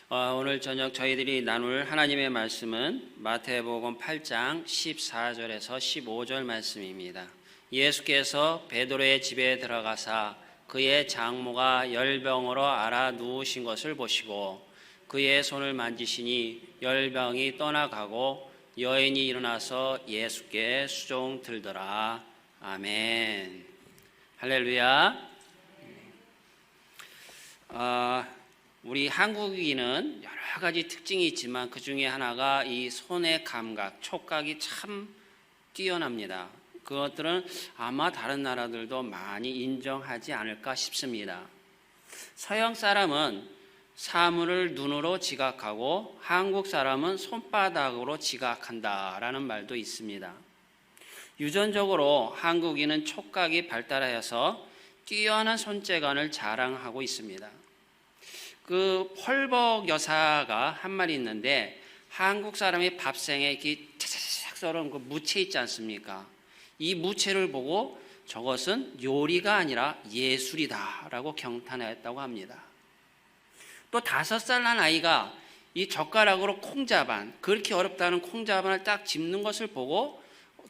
오늘 저녁 저희들이 나눌 하나님의 말씀은 마태복음 8장 14절에서 15절 말씀입니다. 예수께서 베드로의 집에 들어가사 그의 장모가 열병으로 앓아 누우신 것을 보시고 그의 손을 만지시니 열병이 떠나가고 여인이 일어나서 예수께 수종 들더라. 아멘. 할렐루야. 우리 한국인은 여러 가지 특징이 있지만 그 중에 하나가 이 손의 감각, 촉각이 참 뛰어납니다. 그것들은 아마 다른 나라들도 많이 인정하지 않을까 싶습니다. 서양 사람은 사물을 눈으로 지각하고 한국 사람은 손바닥으로 지각한다라는 말도 있습니다. 유전적으로 한국인은 촉각이 발달하여서 뛰어난 손재간을 자랑하고 있습니다. 그 펄벅 여사가 한 말이 있는데 한국 사람의 밥상에 이렇게 차차차차 썰은 그 무채 있지 않습니까? 이 무채를 보고 저것은 요리가 아니라 예술이다라고 경탄했다고 합니다. 또 5살 난 아이가 이 젓가락으로 콩자반, 그렇게 어렵다는 콩자반을 딱 짚는 것을 보고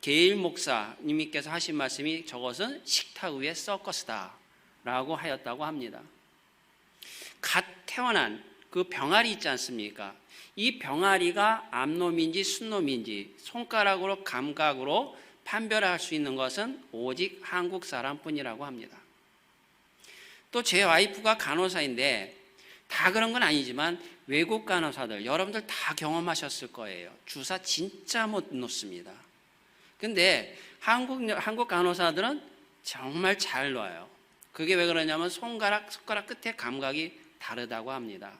게일 목사님께서 하신 말씀이 저것은 식탁 위에 서커스다 라고 하였다고 합니다. 갓 태어난 그 병아리 있지 않습니까? 이 병아리가 암놈인지 순놈인지 손가락으로 감각으로 판별할 수 있는 것은 오직 한국 사람뿐이라고 합니다. 또 제 와이프가 간호사인데 다 그런 건 아니지만 외국 간호사들 여러분들 다 경험하셨을 거예요. 주사 진짜 못 놓습니다. 근데 한국 간호사들은 정말 잘 놔요. 그게 왜 그러냐면 손가락 끝에 감각이 다르다고 합니다.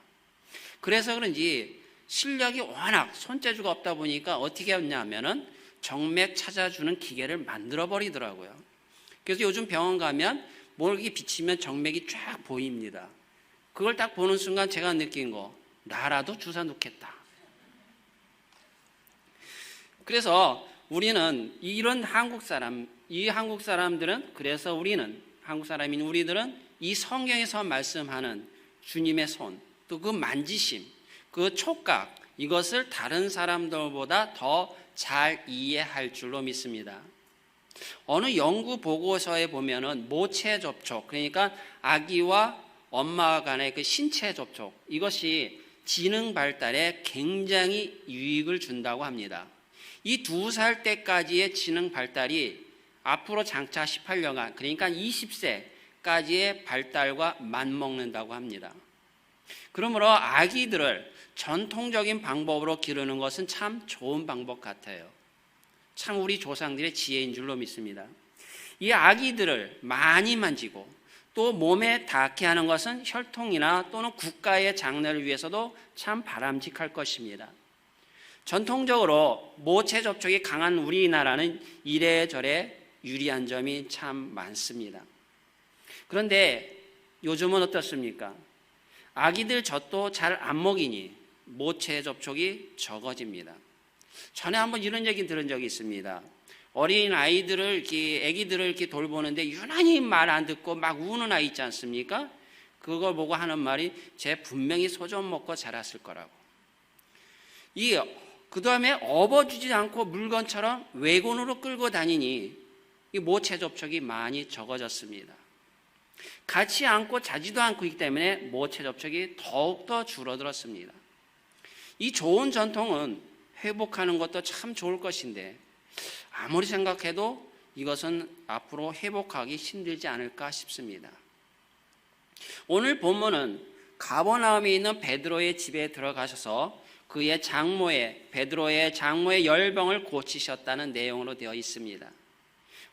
그래서 그런지 실력이 워낙 손재주가 없다 보니까 어떻게 했냐면은 정맥 찾아주는 기계를 만들어 버리더라고요. 그래서 요즘 병원 가면 모르게 비치면 정맥이 쫙 보입니다. 그걸 딱 보는 순간 제가 느낀 거, 나라도 주사 놓겠다. 그래서 우리는 이런 한국 사람들은 그래서 우리는 한국 사람인 우리들은 이 성경에서 말씀하는 주님의 손, 또 그 만지심, 그 촉각, 이것을 다른 사람들보다 더 잘 이해할 줄로 믿습니다. 어느 연구 보고서에 보면은 모체 접촉, 그러니까 아기와 엄마 간의 그 신체 접촉, 이것이 지능 발달에 굉장히 유익을 준다고 합니다. 이 2살 때까지의 지능 발달이 앞으로 장차 18년간, 그러니까 20세까지의 발달과 맞먹는다고 합니다. 그러므로 아기들을 전통적인 방법으로 기르는 것은 참 좋은 방법 같아요. 참 우리 조상들의 지혜인 줄로 믿습니다. 이 아기들을 많이 만지고 또 몸에 닿게 하는 것은 혈통이나 또는 국가의 장래를 위해서도 참 바람직할 것입니다. 전통적으로 모체 접촉이 강한 우리나라는 이래저래 유리한 점이 참 많습니다. 그런데 요즘은 어떻습니까? 아기들 젖도 잘 안 먹이니 모체 접촉이 적어집니다. 전에 한번 이런 얘기 들은 적이 있습니다. 어린 아이들을 아기들을 이렇게 돌보는데 유난히 말 안 듣고 막 우는 아이 있지 않습니까? 그걸 보고 하는 말이 쟤 분명히 소 좀 먹고 자랐을 거라고. 그 다음에 업어주지 않고 물건처럼 외곤으로 끌고 다니니 이 모체 접촉이 많이 적어졌습니다. 같이 안고 자지도 않고 있기 때문에 모체 접촉이 더욱더 줄어들었습니다. 이 좋은 전통은 회복하는 것도 참 좋을 것인데 아무리 생각해도 이것은 앞으로 회복하기 힘들지 않을까 싶습니다. 오늘 본문은 가버나움에 있는 베드로의 집에 들어가셔서 그의 베드로의 장모의 열병을 고치셨다는 내용으로 되어 있습니다.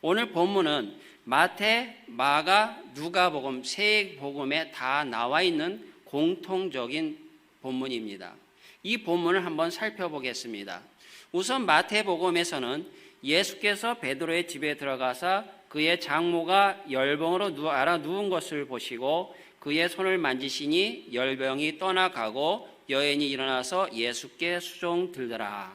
오늘 본문은 마태, 마가, 누가복음 세 복음에 다 나와 있는 공통적인 본문입니다. 이 본문을 한번 살펴보겠습니다. 우선 마태복음에서는 예수께서 베드로의 집에 들어가사 그의 장모가 열병으로 앓아 누운 것을 보시고 그의 손을 만지시니 열병이 떠나가고 여인이 일어나서 예수께 수종 들더라.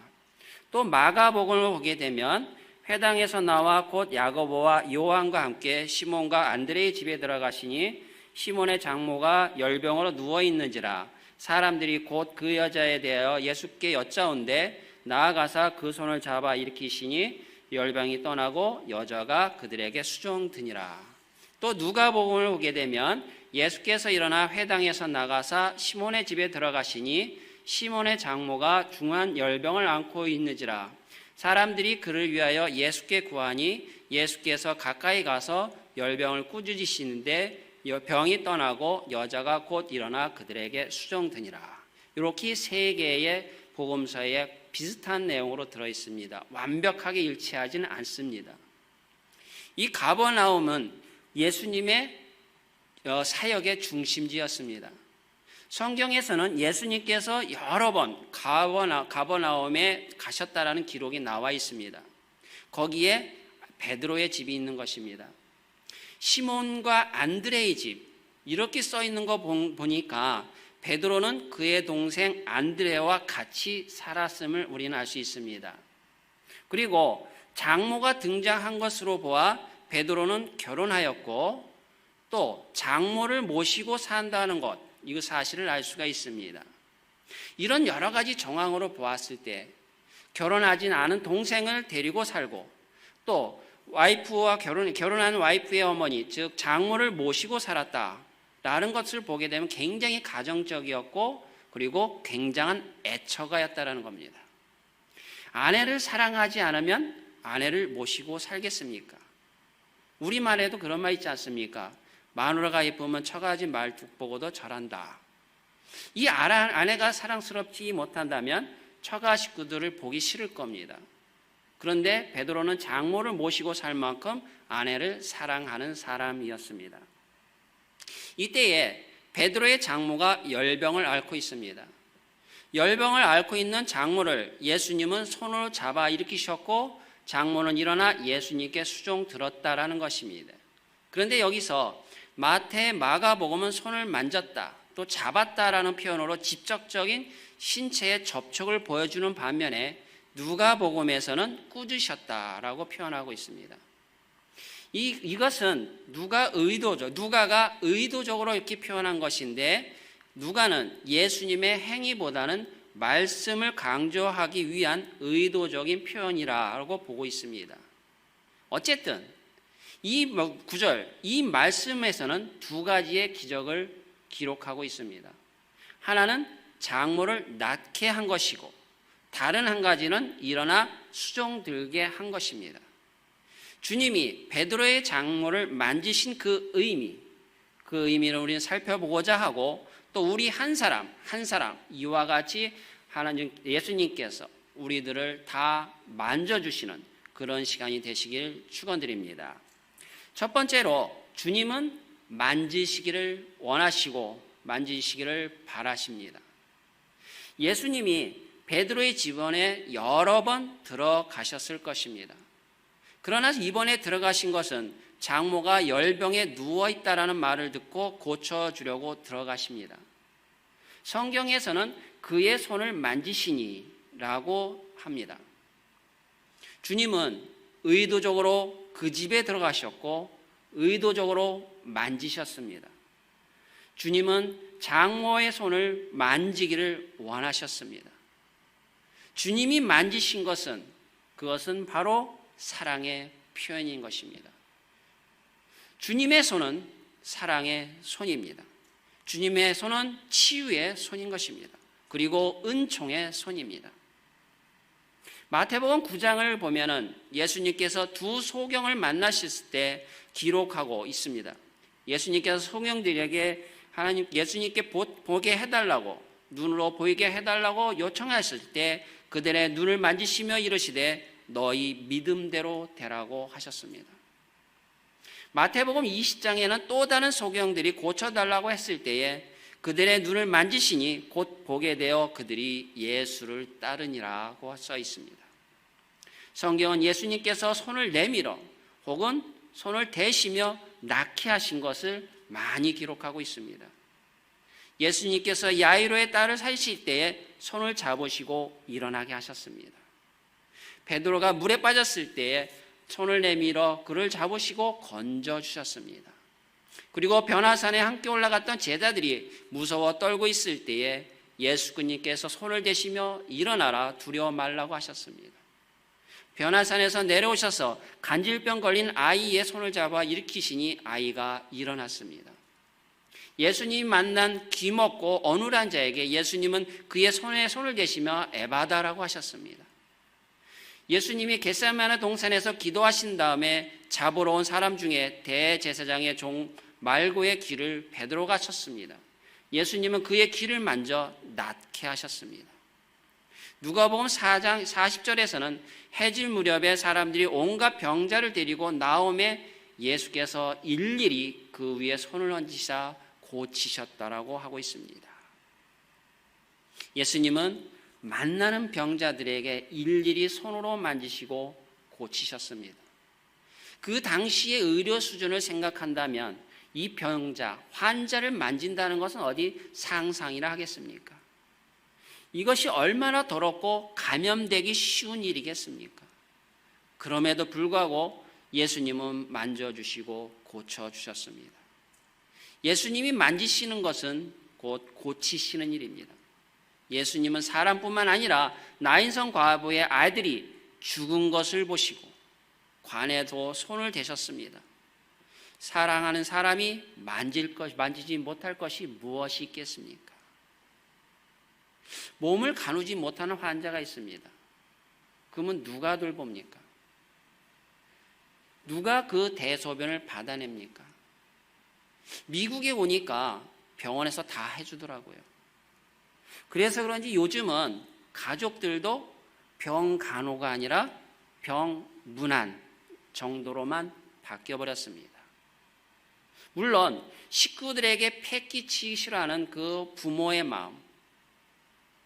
또 마가복음을 보게 되면 회당에서 나와 곧 야고보와 요한과 함께 시몬과 안드레의 집에 들어가시니 시몬의 장모가 열병으로 누워 있는지라 사람들이 곧 그 여자에 대하여 예수께 여짜온데 나아가사 그 손을 잡아 일으키시니 열병이 떠나고 여자가 그들에게 수종드니라. 또 누가복음을 보게 되면 예수께서 일어나 회당에서 나가사 시몬의 집에 들어가시니 시몬의 장모가 중한 열병을 앓고 있는지라. 사람들이 그를 위하여 예수께 구하니 예수께서 가까이 가서 열병을 꾸짖으시는데 병이 떠나고 여자가 곧 일어나 그들에게 수종드니라. 이렇게 세 개의 복음서에 비슷한 내용으로 들어있습니다. 완벽하게 일치하지는 않습니다. 이 가버나움은 예수님의 사역의 중심지였습니다. 성경에서는 예수님께서 여러 번 가버나움에 가셨다라는 기록이 나와 있습니다. 거기에 베드로의 집이 있는 것입니다. 시몬과 안드레의 집, 이렇게 써 있는 거 보니까 베드로는 그의 동생 안드레와 같이 살았음을 우리는 알 수 있습니다. 그리고 장모가 등장한 것으로 보아 베드로는 결혼하였고 또 장모를 모시고 산다는 것, 이거 사실을 알 수가 있습니다. 이런 여러 가지 정황으로 보았을 때 결혼하진 않은 동생을 데리고 살고 또 와이프와 결혼한 와이프의 어머니, 즉 장모를 모시고 살았다라는 것을 보게 되면 굉장히 가정적이었고 그리고 굉장한 애처가였다라는 겁니다. 아내를 사랑하지 않으면 아내를 모시고 살겠습니까? 우리말에도 그런 말 있지 않습니까? 마누라가 예쁘면 처가지 말뚝 보고도 절한다. 이 아내가 사랑스럽지 못한다면 처가 식구들을 보기 싫을 겁니다. 그런데 베드로는 장모를 모시고 살 만큼 아내를 사랑하는 사람이었습니다. 이때에 베드로의 장모가 열병을 앓고 있습니다. 열병을 앓고 있는 장모를 예수님은 손으로 잡아 일으키셨고 장모는 일어나 예수님께 수종 들었다라는 것입니다. 그런데 여기서 마태, 마가복음은 손을 만졌다, 또 잡았다라는 표현으로 직접적인 신체의 접촉을 보여주는 반면에 누가복음에서는 꾸짖으셨다라고 표현하고 있습니다. 이것은 누가가 의도적으로 이렇게 표현한 것인데 누가는 예수님의 행위보다는 말씀을 강조하기 위한 의도적인 표현이라고 보고 있습니다. 어쨌든 이 구절, 이 말씀에서는 두 가지의 기적을 기록하고 있습니다. 하나는 장모를 낫게 한 것이고 다른 한 가지는 일어나 수종들게 한 것입니다. 주님이 베드로의 장모를 만지신 그 의미를 우리는 살펴보고자 하고 또 우리 한 사람 이와 같이 하나님 예수님께서 우리들을 다 만져주시는 그런 시간이 되시길 축원드립니다. 첫 번째로 주님은 만지시기를 원하시고 만지시기를 바라십니다. 예수님이 베드로의 집안에 여러 번 들어가셨을 것입니다. 그러나 이번에 들어가신 것은 장모가 열병에 누워있다라는 말을 듣고 고쳐주려고 들어가십니다. 성경에서는 그의 손을 만지시니라고 합니다. 주님은 의도적으로 그 집에 들어가셨고 의도적으로 만지셨습니다. 주님은 장모의 손을 만지기를 원하셨습니다. 주님이 만지신 것은 그것은 바로 사랑의 표현인 것입니다. 주님의 손은 사랑의 손입니다. 주님의 손은 치유의 손인 것입니다. 그리고 은총의 손입니다. 마태복음 9장을 보면은 예수님께서 두 소경을 만나셨을 때 기록하고 있습니다. 예수님께서 소경들에게 예수님께 보게 해달라고, 눈으로 보이게 해달라고 요청하셨을 때 그들의 눈을 만지시며 이르시되 너희 믿음대로 되라고 하셨습니다. 마태복음 20장에는 또 다른 소경들이 고쳐달라고 했을 때에 그들의 눈을 만지시니 곧 보게 되어 그들이 예수를 따르니라고 써 있습니다. 성경은 예수님께서 손을 내밀어 혹은 손을 대시며 낫게 하신 것을 많이 기록하고 있습니다. 예수님께서 야이로의 딸을 살리실 때에 손을 잡으시고 일어나게 하셨습니다. 베드로가 물에 빠졌을 때에 손을 내밀어 그를 잡으시고 건져주셨습니다. 그리고 변화산에 함께 올라갔던 제자들이 무서워 떨고 있을 때에 예수님께서 손을 대시며 일어나라, 두려워 말라고 하셨습니다. 변화산에서 내려오셔서 간질병 걸린 아이의 손을 잡아 일으키시니 아이가 일어났습니다. 예수님이 만난 귀먹고 어눌한 자에게 예수님은 그의 손에 손을 대시며 에바다라고 하셨습니다. 예수님이 겟세마네 동산에서 기도하신 다음에 잡으러 온 사람 중에 대제사장의 종 말고의 귀를 베드로가 쳤습니다. 예수님은 그의 귀를 만져 낫게 하셨습니다. 누가복음 4장 40절에서는 해질 무렵에 사람들이 온갖 병자를 데리고 나오매 예수께서 일일이 그 위에 손을 얹으사 고치셨다라고 하고 있습니다. 예수님은 만나는 병자들에게 일일이 손으로 만지시고 고치셨습니다. 그 당시의 의료 수준을 생각한다면 이 병자, 환자를 만진다는 것은 어디 상상이나 하겠습니까? 이것이 얼마나 더럽고 감염되기 쉬운 일이겠습니까? 그럼에도 불구하고 예수님은 만져주시고 고쳐주셨습니다. 예수님이 만지시는 것은 곧 고치시는 일입니다. 예수님은 사람뿐만 아니라 나인성 과부의 아들이 죽은 것을 보시고 관에도 손을 대셨습니다. 사랑하는 사람이 만지지 못할 것이 무엇이 있겠습니까? 몸을 가누지 못하는 환자가 있습니다. 그러면 누가 돌봅니까? 누가 그 대소변을 받아냅니까? 미국에 오니까 병원에서 다 해주더라고요. 그래서 그런지 요즘은 가족들도 병간호가 아니라 병문안 정도로만 바뀌어버렸습니다. 물론 식구들에게 패기치기 싫어하는 그 부모의 마음,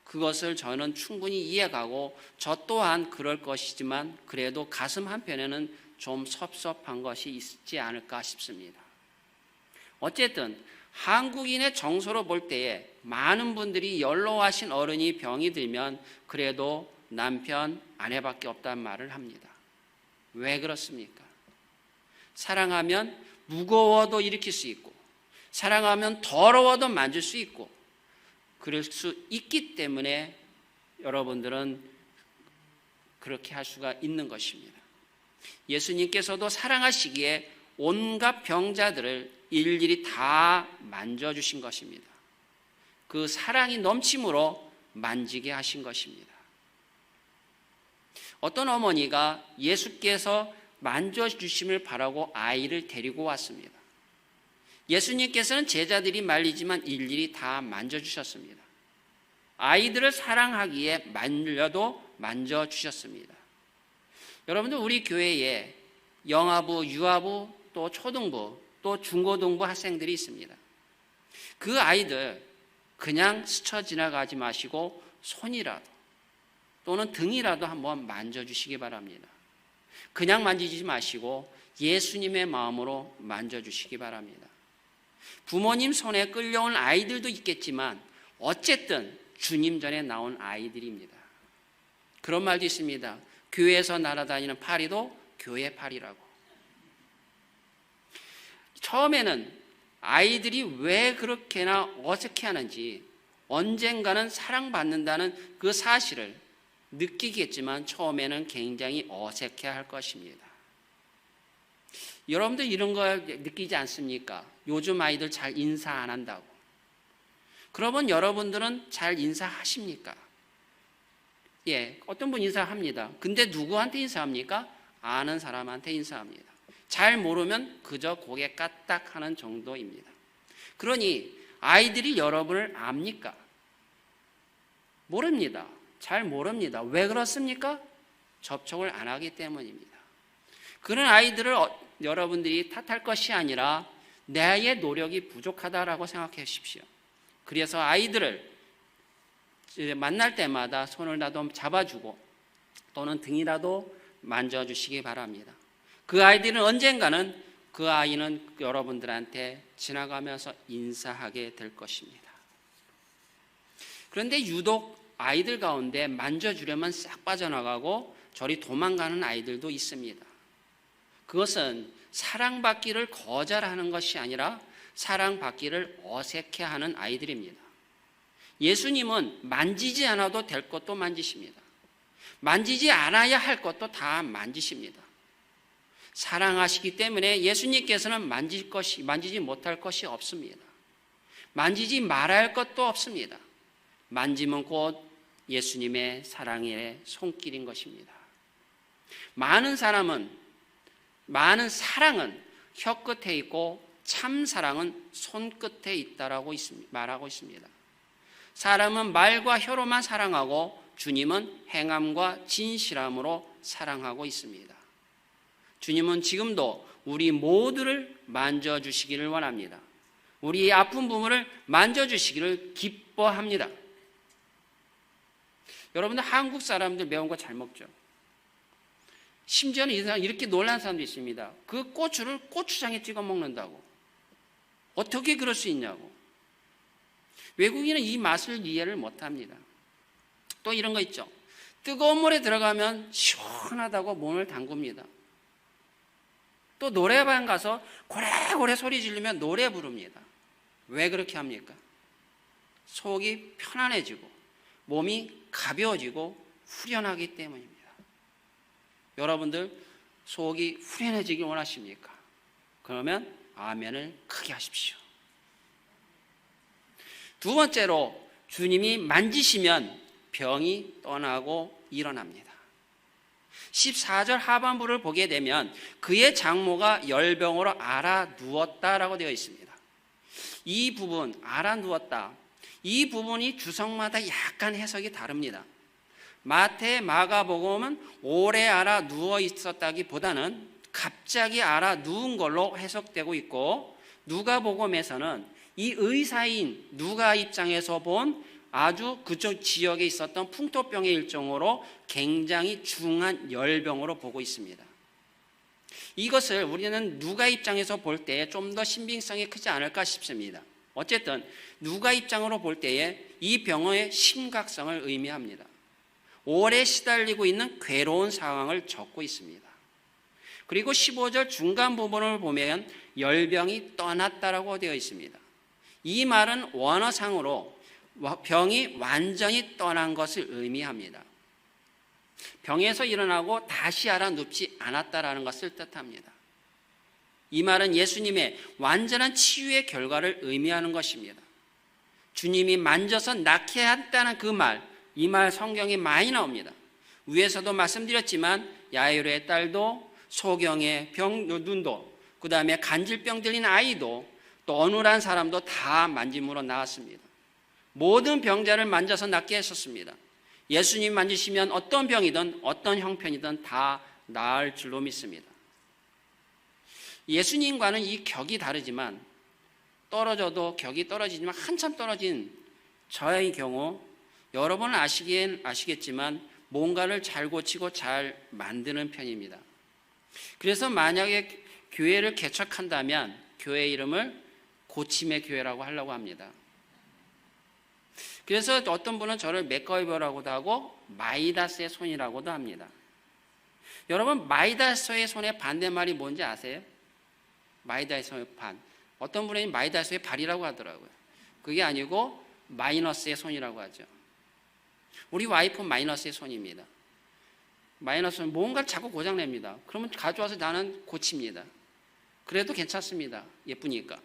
그것을 저는 충분히 이해가고 저 또한 그럴 것이지만 그래도 가슴 한편에는 좀 섭섭한 것이 있지 않을까 싶습니다. 어쨌든 한국인의 정서로 볼 때에 많은 분들이 연로하신 어른이 병이 들면 그래도 남편, 아내밖에 없다는 말을 합니다. 왜 그렇습니까? 사랑하면 무거워도 일으킬 수 있고 사랑하면 더러워도 만질 수 있고 그럴 수 있기 때문에 여러분들은 그렇게 할 수가 있는 것입니다. 예수님께서도 사랑하시기에 온갖 병자들을 일일이 다 만져주신 것입니다. 그 사랑이 넘침으로 만지게 하신 것입니다. 어떤 어머니가 예수께서 만져주심을 바라고 아이를 데리고 왔습니다. 예수님께서는 제자들이 말리지만 일일이 다 만져주셨습니다. 아이들을 사랑하기에 말려도 만져주셨습니다. 여러분들 우리 교회에 영아부, 유아부, 또 초등부, 또 중고등부 학생들이 있습니다. 그 아이들 그냥 스쳐 지나가지 마시고 손이라도 또는 등이라도 한번 만져주시기 바랍니다. 그냥 만지지 마시고 예수님의 마음으로 만져주시기 바랍니다. 부모님 손에 끌려온 아이들도 있겠지만 어쨌든 주님 전에 나온 아이들입니다. 그런 말도 있습니다. 교회에서 날아다니는 파리도 교회 파리라고. 처음에는 아이들이 왜 그렇게나 어색해하는지 언젠가는 사랑받는다는 그 사실을 느끼겠지만 처음에는 굉장히 어색해할 것입니다. 여러분들 이런 걸 느끼지 않습니까? 요즘 아이들 잘 인사 안 한다고. 그러면 여러분들은 잘 인사하십니까? 예, 어떤 분 인사합니다. 근데 누구한테 인사합니까? 아는 사람한테 인사합니다. 잘 모르면 그저 고개 까딱하는 정도입니다. 그러니 아이들이 여러분을 압니까? 모릅니다. 잘 모릅니다. 왜 그렇습니까? 접촉을 안 하기 때문입니다. 그런 아이들을 여러분들이 탓할 것이 아니라 나의 노력이 부족하다라고 생각해 주십시오. 그래서 아이들을 만날 때마다 손을 나도 잡아주고 또는 등이라도 만져주시기 바랍니다. 그 아이들은 언젠가는 그 아이는 여러분들한테 지나가면서 인사하게 될 것입니다. 그런데 유독 아이들 가운데 만져주려면 싹 빠져나가고 저리 도망가는 아이들도 있습니다. 그것은 사랑받기를 거절하는 것이 아니라 사랑받기를 어색해하는 아이들입니다. 예수님은 만지지 않아도 될 것도 만지십니다. 만지지 않아야 할 것도 다 만지십니다. 사랑하시기 때문에 예수님께서는 만지지 못할 것이 없습니다. 만지지 말아야 할 것도 없습니다. 만지면 곧 예수님의 사랑의 손길인 것입니다. 많은 사랑은 혀끝에 있고 참 사랑은 손끝에 있다라고 말하고 있습니다. 사람은 말과 혀로만 사랑하고 주님은 행함과 진실함으로 사랑하고 있습니다. 주님은 지금도 우리 모두를 만져주시기를 원합니다. 우리의 아픈 부분을 만져주시기를 기뻐합니다. 여러분들 한국 사람들 매운 거 잘 먹죠. 심지어는 이렇게 놀란 사람도 있습니다. 그 고추를 고추장에 찍어 먹는다고. 어떻게 그럴 수 있냐고. 외국인은 이 맛을 이해를 못합니다. 또 이런 거 있죠. 뜨거운 물에 들어가면 시원하다고 몸을 담굽니다. 또 노래방 가서 고래고래 소리 지르면 노래 부릅니다. 왜 그렇게 합니까? 속이 편안해지고 몸이 가벼워지고 후련하기 때문입니다. 여러분들 속이 후련해지길 원하십니까? 그러면 아멘을 크게 하십시오. 두 번째로 주님이 만지시면 병이 떠나고 일어납니다. 14절 하반부를 보게 되면 그의 장모가 열병으로 앓아 누웠다라고 되어 있습니다. 이 부분 앓아 누웠다, 이 부분이 주석마다 약간 해석이 다릅니다. 마태, 마가복음은 오래 앓아 누워 있었다기보다는 갑자기 앓아 누운 걸로 해석되고 있고, 누가복음에서는 이 의사인 누가 입장에서 본 아주 그쪽 지역에 있었던 풍토병의 일종으로 굉장히 중한 열병으로 보고 있습니다. 이것을 우리는 누가 입장에서 볼 때에 좀 더 신빙성이 크지 않을까 싶습니다. 어쨌든 누가 입장으로 볼 때에 이 병의 심각성을 의미합니다. 오래 시달리고 있는 괴로운 상황을 적고 있습니다. 그리고 15절 중간 부분을 보면 열병이 떠났다라고 되어 있습니다. 이 말은 원어상으로 병이 완전히 떠난 것을 의미합니다. 병에서 일어나고 다시 앓아 눕지 않았다라는 것을 뜻합니다. 이 말은 예수님의 완전한 치유의 결과를 의미하는 것입니다. 주님이 만져서 낫게 했다는 그 말, 이 말 성경에 많이 나옵니다. 위에서도 말씀드렸지만 야이로의 딸도, 소경의 눈도, 그 다음에 간질병 들린 아이도, 또 어눌한 사람도 다 만짐으로 나았습니다. 모든 병자를 만져서 낫게 했었습니다. 예수님 만지시면 어떤 병이든 어떤 형편이든 다 나을 줄로 믿습니다. 예수님과는 이 격이 다르지만, 떨어져도 격이 떨어지지만 한참 떨어진 저의 경우 여러분은 아시겠지만 뭔가를 잘 고치고 잘 만드는 편입니다. 그래서 만약에 교회를 개척한다면 교회 이름을 고침의 교회라고 하려고 합니다. 그래서 어떤 분은 저를 맥거이버라고도 하고 마이다스의 손이라고도 합니다. 여러분, 마이다스의 손의 반대말이 뭔지 아세요? 마이다스의 반. 어떤 분은 마이다스의 발이라고 하더라고요. 그게 아니고 마이너스의 손이라고 하죠. 우리 와이프는 마이너스의 손입니다. 마이너스는 뭔가 자꾸 고장냅니다. 그러면 가져와서 나는 고칩니다. 그래도 괜찮습니다. 예쁘니까.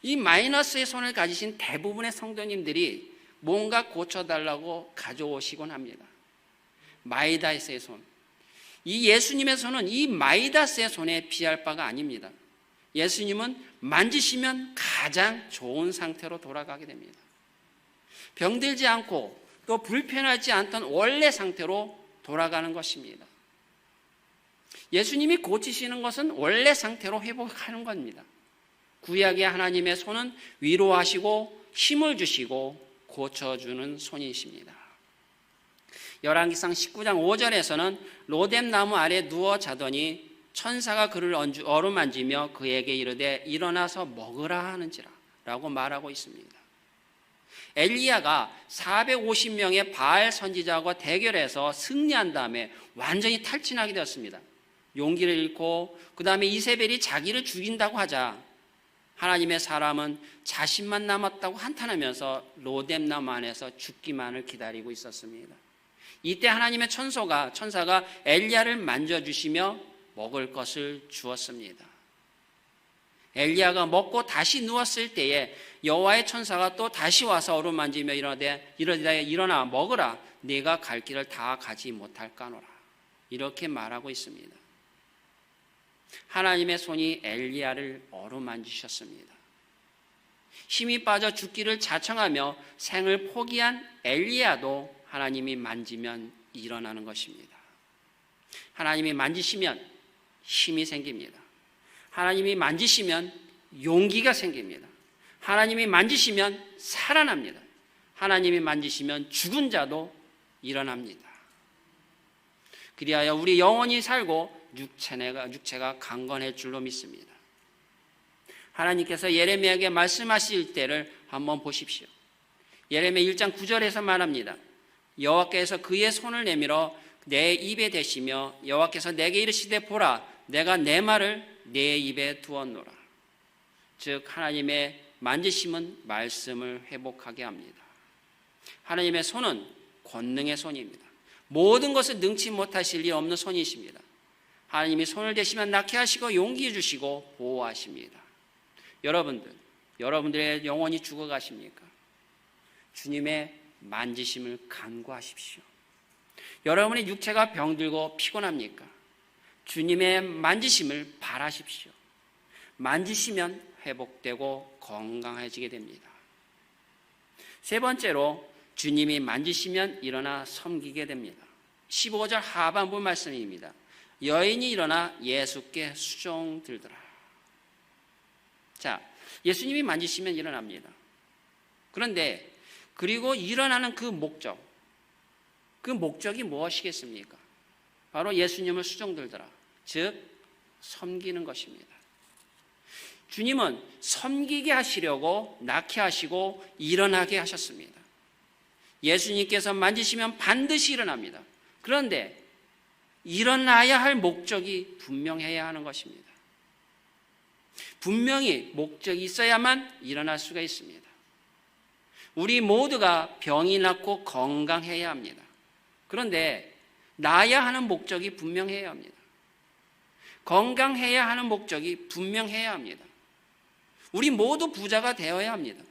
이 마이너스의 손을 가지신 대부분의 성도님들이 뭔가 고쳐달라고 가져오시곤 합니다. 마이다스의 손. 이 예수님의 손은 이 마이다스의 손에 비할 바가 아닙니다. 예수님은 만지시면 가장 좋은 상태로 돌아가게 됩니다. 병들지 않고 또 불편하지 않던 원래 상태로 돌아가는 것입니다. 예수님이 고치시는 것은 원래 상태로 회복하는 겁니다. 구약의 하나님의 손은 위로하시고 힘을 주시고 고쳐주는 손이십니다. 열왕기상 19장 5절에서는 로뎀나무 아래 누워 자더니 천사가 그를 어루만지며 그에게 이르되 일어나서 먹으라 하는지라 라고 말하고 있습니다. 엘리야가 450명의 바알 선지자와 대결해서 승리한 다음에 완전히 탈진하게 되었습니다. 용기를 잃고 그 다음에 이세벨이 자기를 죽인다고 하자 하나님의 사람은 자신만 남았다고 한탄하면서 로뎀나무 안에서 죽기만을 기다리고 있었습니다. 이때 하나님의 천사가 엘리야를 만져주시며 먹을 것을 주었습니다. 엘리야가 먹고 다시 누웠을 때에 여호와의 천사가 또 다시 와서 어루만지며 이르되 일어나 먹으라. 네가 갈 길을 다 가지 못할까노라. 이렇게 말하고 있습니다. 하나님의 손이 엘리야를 어루만지셨습니다. 힘이 빠져 죽기를 자청하며 생을 포기한 엘리야도 하나님이 만지면 일어나는 것입니다. 하나님이 만지시면 힘이 생깁니다. 하나님이 만지시면 용기가 생깁니다. 하나님이 만지시면 살아납니다. 하나님이 만지시면 죽은 자도 일어납니다. 그리하여 우리 영혼이 살고 육체가 강건할 줄로 믿습니다. 하나님께서 예레미야에게 말씀하실 때를 한번 보십시오. 예레미야 1장 9절에서 말합니다. 여호와께서 그의 손을 내밀어 내 입에 대시며 여호와께서 내게 이르시되 보라 내가 내 말을 내 입에 두었노라. 즉 하나님의 만지심은 말씀을 회복하게 합니다. 하나님의 손은 권능의 손입니다. 모든 것을 능치 못하실 리 없는 손이십니다. 하나님이 손을 대시면 낫게 하시고 용기 주시고 보호하십니다. 여러분들의 영혼이 죽어가십니까? 주님의 만지심을 간구하십시오. 여러분의 육체가 병들고 피곤합니까? 주님의 만지심을 바라십시오. 만지시면 회복되고 건강해지게 됩니다. 세 번째로 주님이 만지시면 일어나 섬기게 됩니다. 15절 하반부 말씀입니다. 여인이 일어나 예수께 수종 들더라. 자, 예수님이 만지시면 일어납니다. 그런데 그리고 일어나는 그 목적이 무엇이겠습니까? 바로 예수님을 수종 들더라. 즉 섬기는 것입니다. 주님은 섬기게 하시려고 낳게 하시고 일어나게 하셨습니다. 예수님께서 만지시면 반드시 일어납니다. 그런데 일어나야 할 목적이 분명해야 하는 것입니다. 분명히 목적이 있어야만 일어날 수가 있습니다. 우리 모두가 병이 낫고 건강해야 합니다. 그런데 나야 하는 목적이 분명해야 합니다. 건강해야 하는 목적이 분명해야 합니다. 우리 모두 부자가 되어야 합니다.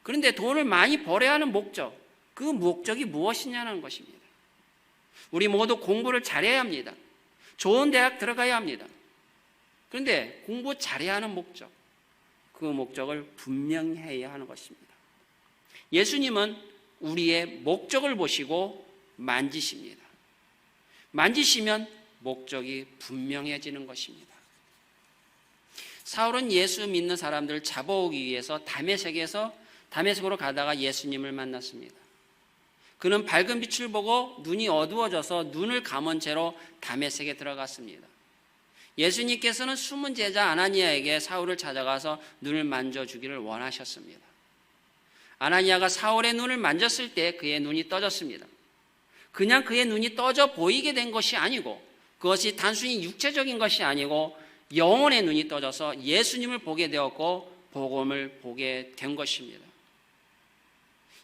그런데 돈을 많이 벌어야 하는 목적, 그 목적이 무엇이냐는 것입니다. 우리 모두 공부를 잘해야 합니다. 좋은 대학 들어가야 합니다. 그런데 공부 잘해야 하는 목적, 그 목적을 분명히 해야 하는 것입니다. 예수님은 우리의 목적을 보시고 만지십니다. 만지시면 목적이 분명해지는 것입니다. 사울은 예수 믿는 사람들을 잡아오기 위해서 다메섹으로 가다가 예수님을 만났습니다. 그는 밝은 빛을 보고 눈이 어두워져서 눈을 감은 채로 다메섹에 들어갔습니다. 예수님께서는 숨은 제자 아나니아에게 사울을 찾아가서 눈을 만져주기를 원하셨습니다. 아나니아가 사울의 눈을 만졌을 때 그의 눈이 떠졌습니다. 그냥 그의 눈이 떠져 보이게 된 것이 아니고 그것이 단순히 육체적인 것이 아니고 영혼의 눈이 떠져서 예수님을 보게 되었고 복음을 보게 된 것입니다.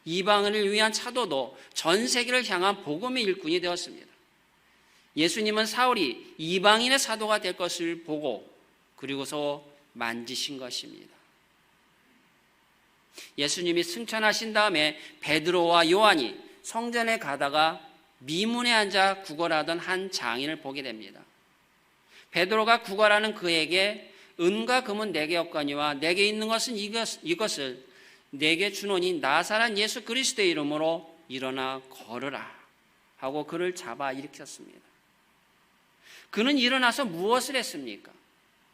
이방인을 위한 사도도 전 세계를 향한 복음의 일꾼이 되었습니다. 예수님은 사울이 이방인의 사도가 될 것을 보고 그리고서 만지신 것입니다. 예수님이 승천하신 다음에 베드로와 요한이 성전에 가다가 미문에 앉아 구걸하던 한 장인을 보게 됩니다. 베드로가 구걸하는 그에게 은과 금은 내게 없거니와 내게 있는 것은 이것을 내게 주노니 나사렛 예수 그리스도의 이름으로 일어나 걸으라 하고 그를 잡아 일으켰습니다. 그는 일어나서 무엇을 했습니까?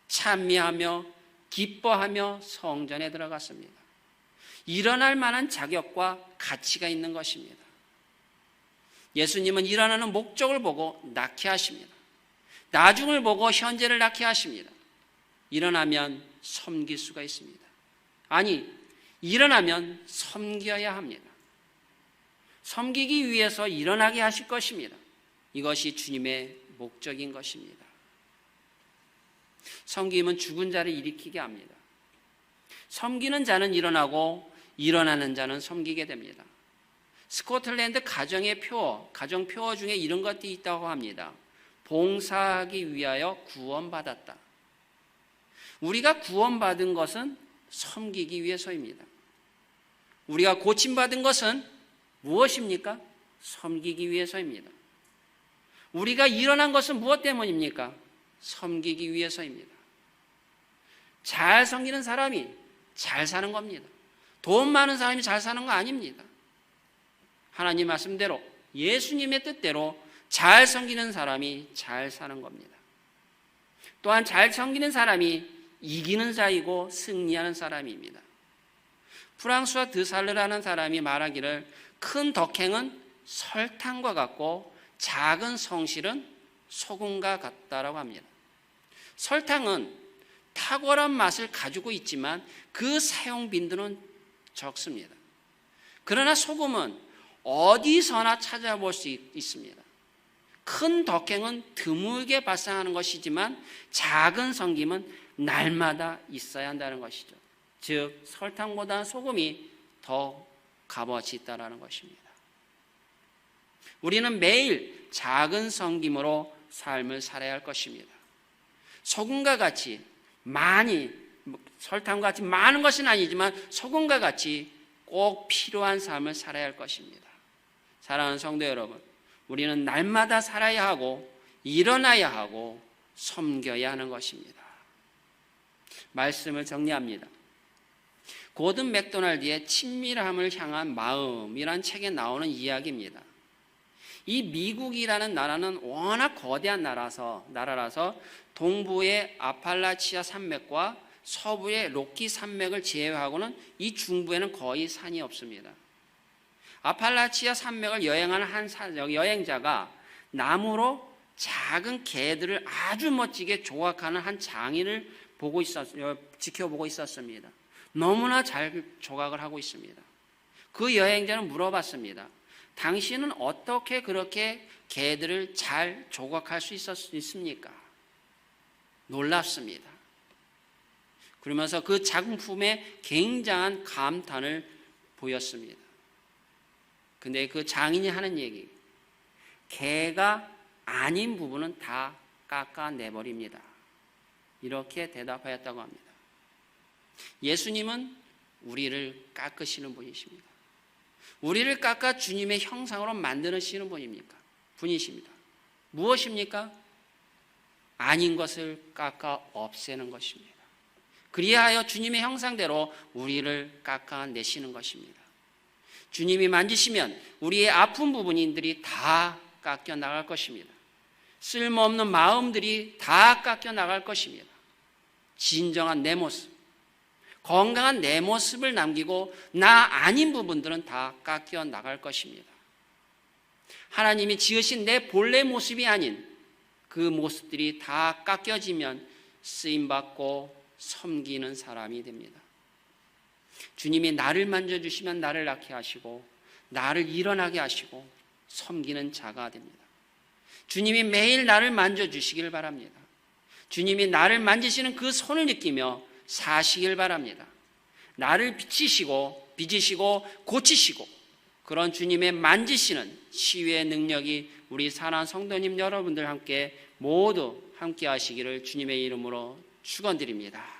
찬미하며 기뻐하며 성전에 들어갔습니다. 일어날 만한 자격과 가치가 있는 것입니다. 예수님은 일어나는 목적을 보고 낳게 하십니다. 나중을 보고 현재를 낳게 하십니다. 일어나면 섬길 수가 있습니다. 아니, 일어나면 섬겨야 합니다. 섬기기 위해서 일어나게 하실 것입니다. 이것이 주님의 목적인 것입니다. 섬김은 죽은 자를 일으키게 합니다. 섬기는 자는 일어나고 일어나는 자는 섬기게 됩니다. 스코틀랜드 가정의 표어, 가정 표어 중에 이런 것들이 있다고 합니다. 봉사하기 위하여 구원받았다. 우리가 구원받은 것은 섬기기 위해서입니다. 우리가 고침받은 것은 무엇입니까? 섬기기 위해서입니다. 우리가 일어난 것은 무엇 때문입니까? 섬기기 위해서입니다. 잘 섬기는 사람이 잘 사는 겁니다. 돈 많은 사람이 잘 사는 거 아닙니다. 하나님 말씀대로 예수님의 뜻대로 잘 섬기는 사람이 잘 사는 겁니다. 또한 잘 섬기는 사람이 이기는 자이고 승리하는 사람입니다. 프랑스와 드살르라는 사람이 말하기를 큰 덕행은 설탕과 같고 작은 성실은 소금과 같다라고 합니다. 설탕은 탁월한 맛을 가지고 있지만 그 사용 빈도는 적습니다. 그러나 소금은 어디서나 찾아볼 수 있습니다. 큰 덕행은 드물게 발생하는 것이지만 작은 섬김은 날마다 있어야 한다는 것이죠. 즉 설탕보다 소금이 더 값어치 있다는 것입니다. 우리는 매일 작은 섬김으로 삶을 살아야 할 것입니다. 소금과 같이 많이, 설탕과 같이 많은 것은 아니지만 소금과 같이 꼭 필요한 삶을 살아야 할 것입니다. 사랑하는 성도 여러분, 우리는 날마다 살아야 하고 일어나야 하고 섬겨야 하는 것입니다. 말씀을 정리합니다. 고든 맥도날드의 친밀함을 향한 마음이란 책에 나오는 이야기입니다. 이 미국이라는 나라는 워낙 거대한 나라라서 동부의 아팔라치아 산맥과 서부의 로키 산맥을 제외하고는 이 중부에는 거의 산이 없습니다. 아팔라치아 산맥을 여행하는 한 여행자가 나무로 작은 개들을 아주 멋지게 조각하는 한 장인을 지켜보고 있었습니다. 너무나 잘 조각을 하고 있습니다. 그 여행자는 물어봤습니다. 당신은 어떻게 그렇게 개들을 잘 조각할 수 있습니까? 놀랍습니다. 그러면서 그 작품에 굉장한 감탄을 보였습니다. 근데 그 장인이 하는 얘기, 개가 아닌 부분은 다 깎아내버립니다. 이렇게 대답하였다고 합니다. 예수님은 우리를 깎으시는 분이십니다. 우리를 깎아 주님의 형상으로 만드시는 분이십니다. 무엇입니까? 아닌 것을 깎아 없애는 것입니다. 그리하여 주님의 형상대로 우리를 깎아내시는 것입니다. 주님이 만지시면 우리의 아픈 부분들이 다 깎여 나갈 것입니다. 쓸모없는 마음들이 다 깎여 나갈 것입니다. 진정한 내 모습, 건강한 내 모습을 남기고 나 아닌 부분들은 다 깎여 나갈 것입니다. 하나님이 지으신 내 본래 모습이 아닌 그 모습들이 다 깎여지면 쓰임받고 섬기는 사람이 됩니다. 주님이 나를 만져주시면 나를 낫게 하시고 나를 일어나게 하시고 섬기는 자가 됩니다. 주님이 매일 나를 만져주시길 바랍니다. 주님이 나를 만지시는 그 손을 느끼며 사시길 바랍니다. 나를 빚으시고 고치시고 그런 주님의 만지시는 치유의 능력이 우리 사랑하는 성도님 여러분들 모두 함께 하시기를 주님의 이름으로 축원드립니다.